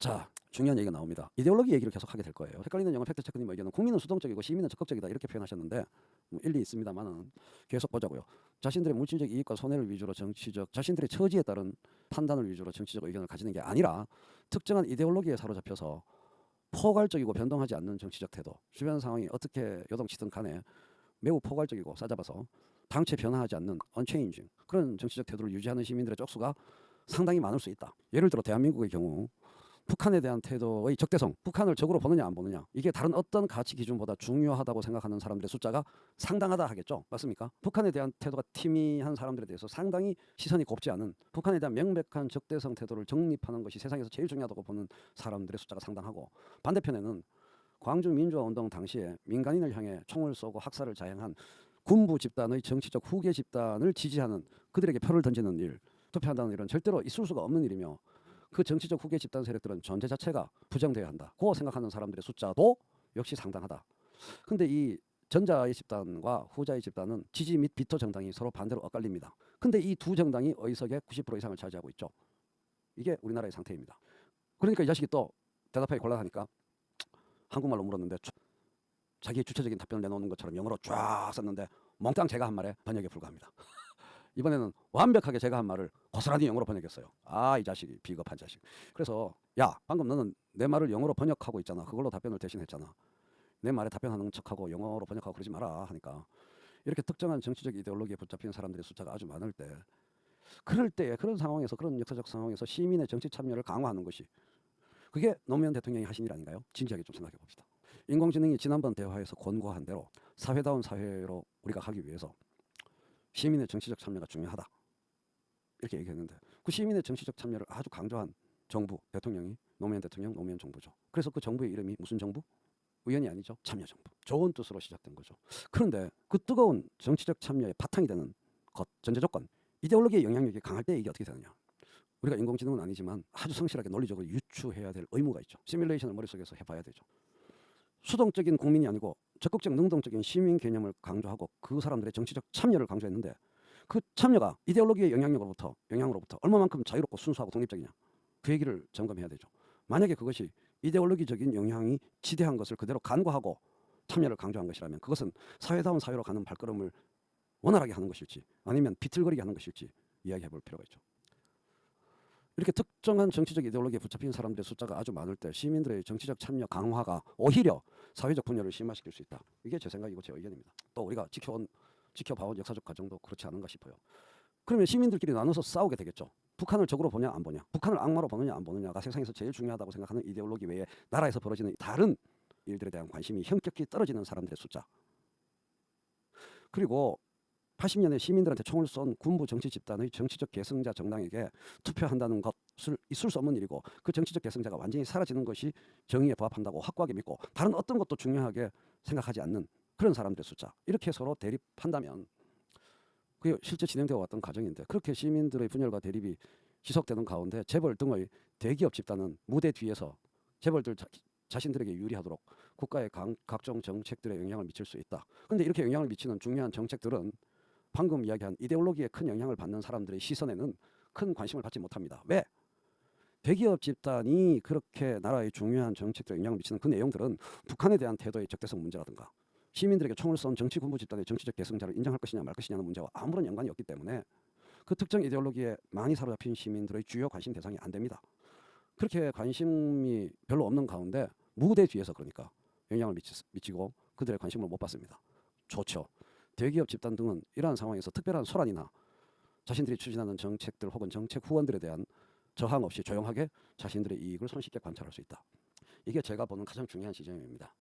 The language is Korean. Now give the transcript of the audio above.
자, 중요한 얘기가 나옵니다. 이데올로기 얘기를 계속 하게 될 거예요. 헷갈리는 영어 팩트체크님 의견은 국민은 수동적이고 시민은 적극적이다 이렇게 표현하셨는데 일리 있습니다만은 계속 보자고요. 자신들의 물질적 이익과 손해를 위주로 정치적 자신들의 처지에 따른 판단을 위주로 정치적 의견을 가지는 게 아니라 특정한 이데올로기에 사로잡혀서 포괄적이고 변동하지 않는 정치적 태도, 주변 상황이 어떻게 요동치든 간에 매우 포괄적이고 싸잡아서 당체 변화하지 않는 언체인징 그런 정치적 태도를 유지하는 시민들의 쪽수가 상당히 많을 수 있다. 예를 들어 대한민국의 경우 북한에 대한 태도의 적대성, 북한을 적으로 보느냐 안 보느냐, 이게 다른 어떤 가치 기준보다 중요하다고 생각하는 사람들의 숫자가 상당하다 하겠죠. 맞습니까? 북한에 대한 태도가 티미한 사람들에 대해서 상당히 시선이 곱지 않은, 북한에 대한 명백한 적대성 태도를 정립하는 것이 세상에서 제일 중요하다고 보는 사람들의 숫자가 상당하고, 반대편에는 광주 민주화운동 당시에 민간인을 향해 총을 쏘고 학살을 자행한 군부 집단의 정치적 후계 집단을 지지하는, 그들에게 표를 던지는 일, 투표한다는 일은 절대로 있을 수가 없는 일이며, 그 정치적 후계 집단 세력들은 존재 자체가 부정되어야 한다고 생각하는 사람들의 숫자도 역시 상당하다. 근데 이 전자의 집단과 후자의 집단은 지지 및 비토 정당이 서로 반대로 엇갈립니다. 근데 이 두 정당이 의석의 90% 이상을 차지하고 있죠. 이게 우리나라의 상태입니다. 그러니까 이 자식이 또 대답하기 곤란하니까 한국말로 물었는데 자기의 주체적인 답변을 내놓는 것처럼 영어로 쫙 썼는데 몽땅 제가 한 말에 번역에 불과합니다. 이번에는 완벽하게 제가 한 말을 고스란히 영어로 번역했어요. 아, 이 자식이 비겁한 자식. 그래서 야, 방금 너는 내 말을 영어로 번역하고 있잖아. 그걸로 답변을 대신했잖아. 내 말에 답변하는 척하고 영어로 번역하고 그러지 마라 하니까, 이렇게 특정한 정치적 이데올로기에 붙잡힌 사람들의 숫자가 아주 많을 때, 그럴 때 그런 상황에서, 그런 역사적 상황에서 시민의 정치 참여를 강화하는 것이, 그게 노무현 대통령이 하신 일 아닌가요? 진지하게 좀 생각해 봅시다. 인공지능이 지난번 대화에서 권고한 대로 사회다운 사회로 우리가 가기 위해서 시민의 정치적 참여가 중요하다 이렇게 얘기했는데, 그 시민의 정치적 참여를 아주 강조한 정부, 대통령이 노무현 대통령, 노무현 정부죠. 그래서 그 정부의 이름이 무슨 정부? 의원이 아니죠. 참여정부. 좋은 뜻으로 시작된 거죠. 그런데 그 뜨거운 정치적 참여의 바탕이 되는 것, 전제조건, 이데올로기의 영향력이 강할 때 이게 어떻게 되느냐. 우리가 인공지능은 아니지만 아주 성실하게 논리적으로 유추해야 될 의무가 있죠. 시뮬레이션을 머릿속에서 해봐야 되죠. 수동적인 국민이 아니고 적극적 능동적인 시민 개념을 강조하고 그 사람들의 정치적 참여를 강조했는데, 그 참여가 이데올로기의 영향으로부터 얼마만큼 자유롭고 순수하고 독립적이냐, 그 얘기를 점검해야 되죠. 만약에 그것이 이데올로기적인 영향이 지대한 것을 그대로 간과하고 참여를 강조한 것이라면, 그것은 사회다운 사회로 가는 발걸음을 원활하게 하는 것일지 아니면 비틀거리게 하는 것일지 이야기해 볼 필요가 있죠. 이렇게 특정한 정치적 이데올로기에 붙잡힌 사람들의 숫자가 아주 많을 때 시민들의 정치적 참여 강화가 오히려 사회적 분열을 심화시킬 수 있다. 이게 제 생각이고 제 의견입니다. 또 우리가 지켜봐온 역사적 과정도 그렇지 않은가 싶어요. 그러면 시민들끼리 나눠서 싸우게 되겠죠. 북한을 적으로 보냐 안 보냐, 북한을 악마로 보느냐 안 보느냐가 세상에서 제일 중요하다고 생각하는 이데올로기 외에 나라에서 벌어지는 다른 일들에 대한 관심이 현격히 떨어지는 사람들의 숫자, 그리고 80년에 시민들한테 총을 쏜 군부 정치 집단의 정치적 계승자 정당에게 투표한다는 것을 있을 수 없는 일이고, 그 정치적 계승자가 완전히 사라지는 것이 정의에 부합한다고 확고하게 믿고 다른 어떤 것도 중요하게 생각하지 않는 그런 사람들의 숫자, 이렇게 서로 대립한다면, 그게 실제 진행되어 왔던 과정인데, 그렇게 시민들의 분열과 대립이 지속되는 가운데 재벌 등의 대기업 집단은 무대 뒤에서 재벌들 자신들에게 유리하도록 국가의 각종 정책들에 영향을 미칠 수 있다. 그런데 이렇게 영향을 미치는 중요한 정책들은 방금 이야기한 이데올로기에 큰 영향을 받는 사람들의 시선에는 큰 관심을 받지 못합니다. 왜? 대기업 집단이 그렇게 나라의 중요한 정책들에 영향을 미치는 그 내용들은 북한에 대한 태도의 적대성 문제라든가 시민들에게 총을 쏜 정치 군부 집단의 정치적 계승자를 인정할 것이냐 말 것이냐는 문제와 아무런 연관이 없기 때문에 그 특정 이데올로기에 많이 사로잡힌 시민들의 주요 관심 대상이 안 됩니다. 그렇게 관심이 별로 없는 가운데 무대 뒤에서 그러니까 영향을 미치고 그들의 관심을 못 받습니다. 좋죠. 대기업 집단 등은 이러한 상황에서 특별한 소란이나 자신들이 추진하는 정책들 혹은 정책 후원들에 대한 저항 없이 조용하게 자신들의 이익을 손쉽게 관찰할 수 있다. 이게 제가 보는 가장 중요한 지점입니다.